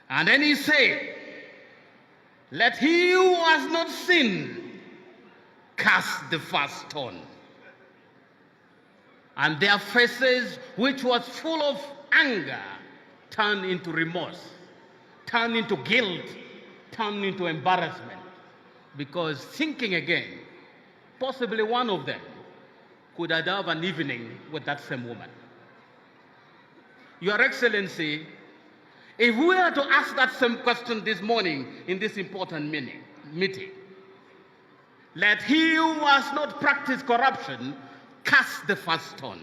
And then he said, let he who has not sinned cast the first stone. And their faces, which was full of anger, turned into remorse, turned into guilt, turned into embarrassment. Because thinking again, possibly one of them could have an evening with that same woman. Your Excellency, if we were to ask that same question this morning in this important meeting, let he who has not practiced corruption cast the first stone.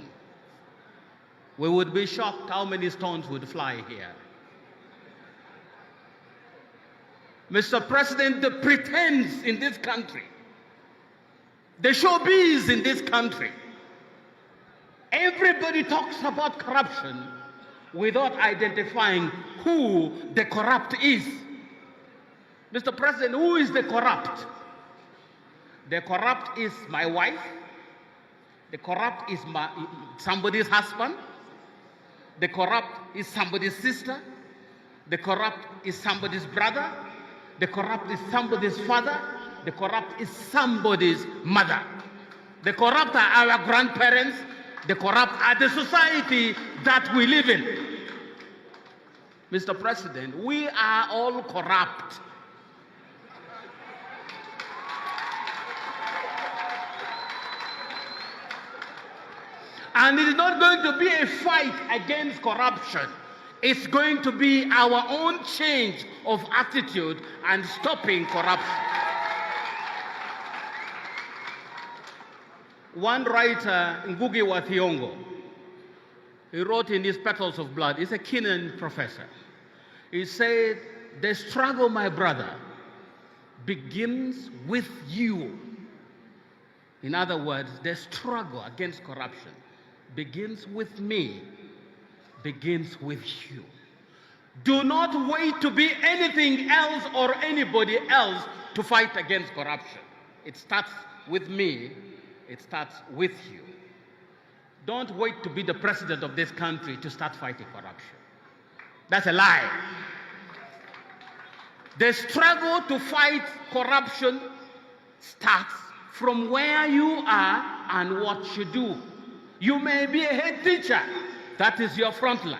We would be shocked how many stones would fly here. Mr. President, the pretense in this country, the showbiz in this country, everybody talks about corruption without identifying who the corrupt is. Mr. President, who is the corrupt? The corrupt is my wife. The corrupt is somebody's husband. The corrupt is somebody's sister. The corrupt is somebody's brother. The corrupt is somebody's father. The corrupt is somebody's mother. The corrupt are our grandparents. The corrupt are the society that we live in. Mr. President, we are all corrupt. And it is not going to be a fight against corruption. It's going to be our own change of attitude and stopping corruption. One writer, Ngugi wa Thiong'o, he wrote in his Petals of Blood, he's a Kenyan professor. He said, the struggle, my brother, begins with you. In other words, the struggle against corruption begins with me, begins with you. Do not wait to be anything else or anybody else to fight against corruption. It starts with me, it starts with you. Don't wait to be the president of this country to start fighting corruption. That's a lie. The struggle to fight corruption starts from where you are and what you do. You may be a head teacher, that is your front line.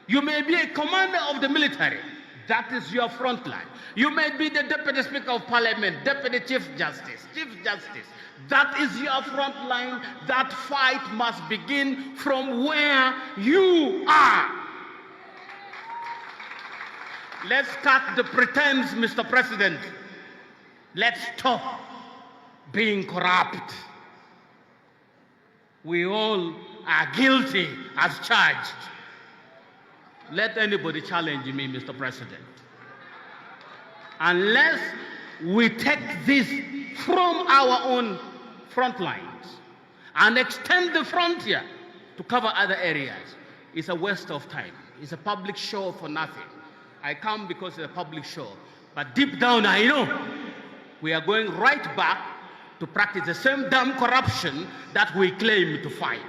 You may be a commander of the military, that is your front line. You may be the Deputy Speaker of Parliament, Deputy Chief Justice, that is your front line. That fight must begin from where you are. Let's cut the pretense, Mr. President. Let's stop being corrupt. We all are guilty as charged. Let anybody challenge me, Mr. President. Unless we take this from our own front lines and extend the frontier to cover other areas, it's a waste of time. It's a public show for nothing. I come because it's a public show, but deep down I know we are going right back to practice the same damn corruption that we claim to fight.